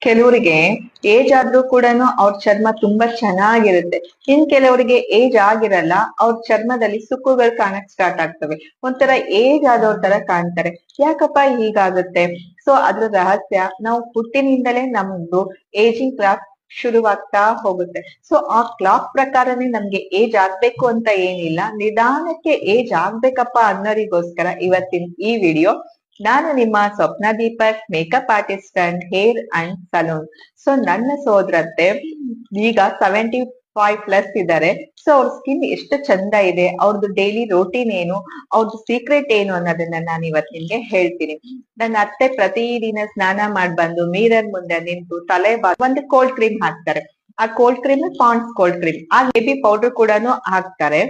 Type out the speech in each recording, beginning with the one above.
ಕೆಲವರಿಗೆ ಏಜ್ ಆದ್ರೂ ಕೂಡ ಅವ್ರ ಚರ್ಮ ತುಂಬಾ ಚೆನ್ನಾಗಿರುತ್ತೆ. ಇನ್ ಕೆಲವರಿಗೆ ಏಜ್ ಆಗಿರಲ್ಲ, ಅವ್ರ ಚರ್ಮದಲ್ಲಿ ಸುಕ್ಕುಗಳು ಕಾಣಕ್ ಸ್ಟಾರ್ಟ್ ಆಗ್ತವೆ, ಒಂಥರ ಏಜ್ ಆದವ್ರ ತರ ಕಾಣ್ತಾರೆ. ಯಾಕಪ್ಪ ಹೀಗಾಗುತ್ತೆ? ಸೊ ಅದ್ರ ರಹಸ್ಯ, ನಾವು ಹುಟ್ಟಿನಿಂದಲೇ ನಮ್ದು ಏಜಿಂಗ್ ಕ್ಲಾಕ್ ಶುರುವಾಗ್ತಾ ಹೋಗುತ್ತೆ. ಸೊ ಆ ಕ್ಲಾಕ್ ಪ್ರಕಾರನೇ ನಮ್ಗೆ ಏಜ್ ಆಗ್ಬೇಕು ಅಂತ ಏನಿಲ್ಲ, ನಿಧಾನಕ್ಕೆ ಏಜ್ ಆಗ್ಬೇಕಪ್ಪ ಅನ್ನೋರಿಗೋಸ್ಕರ ಇವತ್ತಿನ ಈ ವಿಡಿಯೋ. ನಾನು ನಿಮ್ಮ Swapna Deepak, makeup artist and hair and salon. So ನನ್ನ ಸೋದರತ್ತೆ ಈಗ 75+ ಇದ್ದಾರೆ. ಸೊ ಅವ್ರ ಸ್ಕಿನ್ ಎಷ್ಟು ಚಂದ ಇದೆ, ಅವ್ರದ್ದು ಡೈಲಿ ರೋಟೀನ್ ಏನು, ಅವ್ರದ್ದು ಸೀಕ್ರೆಟ್ ಏನು ಅನ್ನೋದನ್ನ ನಾನು ಇವತ್ತು ನಿಮ್ಗೆ ಹೇಳ್ತೀನಿ. ನನ್ನ ಅತ್ತೆ ಪ್ರತಿದಿನ ಸ್ನಾನ ಮಾಡಿ ಬಂದು ಮಿರರ್ ಮುಂದೆ ನಿಂತು ತಲೆ ಒಂದು ಕೋಲ್ಡ್ ಕ್ರೀಮ್ ಹಾಕ್ತಾರೆ. ಆ cold cream Pond's cold cream, ಆ ಬೇಬಿ ಪೌಡರ್ ಕೂಡ ಹಾಕ್ತಾರೆ.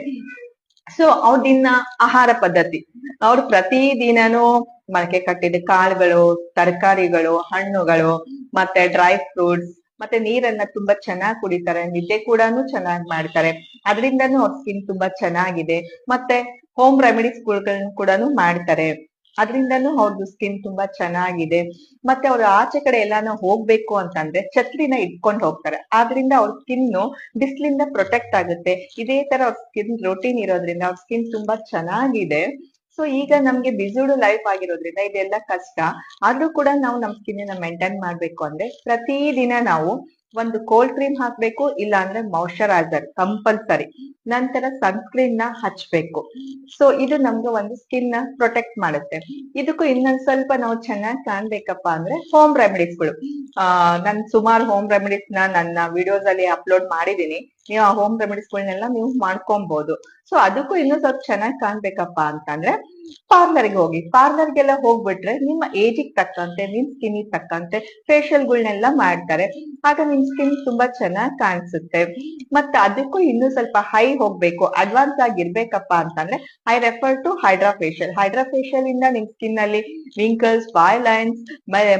ಸೊ ಅವ್ರದಿನ್ನ ಆಹಾರ ಪದ್ಧತಿ, ಅವ್ರು ಪ್ರತಿದಿನನೂ ಮೊಳಕೆ ಕಟ್ಟಿದ ಕಾಳುಗಳು, ತರಕಾರಿಗಳು, ಹಣ್ಣುಗಳು, ಮತ್ತೆ ಡ್ರೈ ಫ್ರೂಟ್ಸ್, ಮತ್ತೆ ನೀರನ್ನ ತುಂಬಾ ಚೆನ್ನಾಗಿ ಕುಡಿತಾರೆ, ನಿದ್ದೆ ಕೂಡ ಚೆನ್ನಾಗಿ ಮಾಡ್ತಾರೆ. ಅದರಿಂದನೂ ಅವ್ರ ಸ್ಕಿನ್ ತುಂಬಾ ಚೆನ್ನಾಗಿದೆ. ಮತ್ತೆ ಹೋಮ್ ರೆಮಿಡೀಸ್ ಕೂಡ ಮಾಡ್ತಾರೆ, ಅದ್ರಿಂದನೂ ಅವ್ರದ್ದು ಸ್ಕಿನ್ ತುಂಬಾ ಚೆನ್ನಾಗಿದೆ. ಮತ್ತೆ ಅವ್ರು ಆಚೆ ಕಡೆ ಎಲ್ಲಾನು ಹೋಗ್ಬೇಕು ಅಂತಂದ್ರೆ ಛತ್ರಿನ ಇಟ್ಕೊಂಡು ಹೋಗ್ತಾರೆ, ಆದ್ರಿಂದ ಅವ್ರ ಸ್ಕಿನ್ ಬಿಸಿಲಿಂದ ಪ್ರೊಟೆಕ್ಟ್ ಆಗುತ್ತೆ. ಇದೇ ತರ ಅವ್ರ ಸ್ಕಿನ್ ರೋಟೀನ್ ಇರೋದ್ರಿಂದ ಅವ್ರ ಸ್ಕಿನ್ ತುಂಬಾ ಚೆನ್ನಾಗಿದೆ. ಸೊ ಈಗ ನಮ್ಗೆ ಬಿಸಿಡು ಲೈಫ್ ಆಗಿರೋದ್ರಿಂದ ಇದೆಲ್ಲ ಕಷ್ಟ, ಆದ್ರೂ ಕೂಡ ನಾವು ನಮ್ ಸ್ಕಿನ್ ನ ಮೇಂಟೈನ್ ಮಾಡ್ಬೇಕು ಅಂದ್ರೆ ಪ್ರತಿದಿನ ನಾವು ಒಂದು ಕೋಲ್ಡ್ ಕ್ರೀಮ್ ಹಾಕ್ಬೇಕು, ಇಲ್ಲ ಅಂದ್ರೆ ಮಾಯಿಶ್ಚರೈಸರ್ ಕಂಪಲ್ಸರಿ, ನಂತರ ಸನ್ಸ್ಕ್ರೀನ್ ನ ಹಚ್ಬೇಕು. ಸೊ ಇದು ನಮ್ಗೆ ಒಂದು ಸ್ಕಿನ್ ನ ಪ್ರೊಟೆಕ್ಟ್ ಮಾಡುತ್ತೆ. ಇದಕ್ಕೂ ಇನ್ನೊಂದ್ ಸ್ವಲ್ಪ ನಾವು ಚೆನ್ನಾಗಿ ಕಾಣ್ಬೇಕಪ್ಪ ಅಂದ್ರೆ ಹೋಮ್ ರೆಮಿಡೀಸ್ಗಳು, ನನ್ ಸುಮಾರು ಹೋಮ್ ರೆಮಿಡೀಸ್ ನನ್ನ ವಿಡಿಯೋಸ್ ಅಲ್ಲಿ ಅಪ್ಲೋಡ್ ಮಾಡಿದೀನಿ. ನೀವು ಆ ಹೋಮ್ ರೆಮಿಡೀಸ್ಗಳನ್ನೆಲ್ಲ ನೀವು ಮಾಡ್ಕೊಬಹುದು. ಸೊ ಅದಕ್ಕೂ ಇನ್ನೂ ಸ್ವಲ್ಪ ಚೆನ್ನಾಗಿ ಕಾಣ್ಬೇಕಪ್ಪ ಅಂತಂದ್ರೆ ಪಾರ್ಲರ್ಗೆ ಹೋಗಿ. ಪಾರ್ಲರ್ಗೆಲ್ಲ ಹೋಗ್ಬಿಟ್ರೆ ನಿಮ್ಮ ಏಜಿಗೆ ತಕ್ಕಂತೆ, ನಿಮ್ ಸ್ಕಿನ್ ತಕ್ಕಂತೆ ಫೇಶಿಯಲ್ಗಳನ್ನೆಲ್ಲ ಮಾಡ್ತಾರೆ, ಆಗ ನಿಮ್ ಸ್ಕಿನ್ ತುಂಬಾ ಚೆನ್ನಾಗಿ ಕಾಣಿಸುತ್ತೆ. ಮತ್ತೆ ಅದಕ್ಕೂ ಇನ್ನೂ ಸ್ವಲ್ಪ ಹೈ ಹೋಗ್ಬೇಕು, ಅಡ್ವಾನ್ಸ್ ಆಗಿರ್ಬೇಕಪ್ಪ ಅಂತಂದ್ರೆ I refer to hydra facial. Hydra facial ಇಂದ ನಿಮ್ ಸ್ಕಿನ್ ಅಲ್ಲಿ ವಿಂಕಲ್ಸ್, ಬಾಯ್ ಲೈನ್ಸ್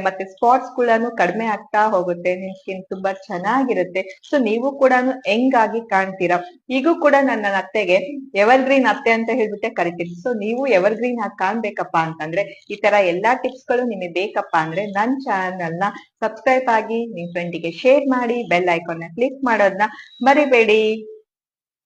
ಮತ್ತೆ ಸ್ಪಾಟ್ಸ್ ಕೂಡ ಕಡಿಮೆ ಆಗ್ತಾ ಹೋಗುತ್ತೆ, ನಿಮ್ ಸ್ಕಿನ್ ತುಂಬಾ ಚೆನ್ನಾಗಿರುತ್ತೆ. ಸೊ ನೀವು ಕೂಡ ಯಂಗ್ ಆಗಿ ಕಾಣ್ತೀರಾ. ಈಗೂ ಕೂಡ ನನ್ನ ಅತ್ತೆಗೆ ಎವರ್ಗ್ರೀನ್ ಅತ್ತೆ ಅಂತ ಹೇಳ್ಬಿಟ್ಟೆ ಕರಿತೀನಿ. ಸೊ ನೀವು ಎವರ್ಗ್ರೀನ್ ಆಗಿ ಕಾಣ್ಬೇಕಪ್ಪ ಅಂತಂದ್ರೆ, ಈ ತರ ಎಲ್ಲಾ ಟಿಪ್ಸ್ ಗಳು ನಿಮಗೆ ಬೇಕಪ್ಪ ಅಂದ್ರೆ ನನ್ ಚಾನೆಲ್ ನ ಸಬ್ಸ್ಕ್ರೈಬ್ ಆಗಿ, ನಿಮ್ ಫ್ರೆಂಡಿಗೆ ಶೇರ್ ಮಾಡಿ, ಬೆಲ್ ಐಕಾನ್ ನ ಕ್ಲಿಕ್ ಮಾಡೋದನ್ನ ಮರಿಬೇಡಿ.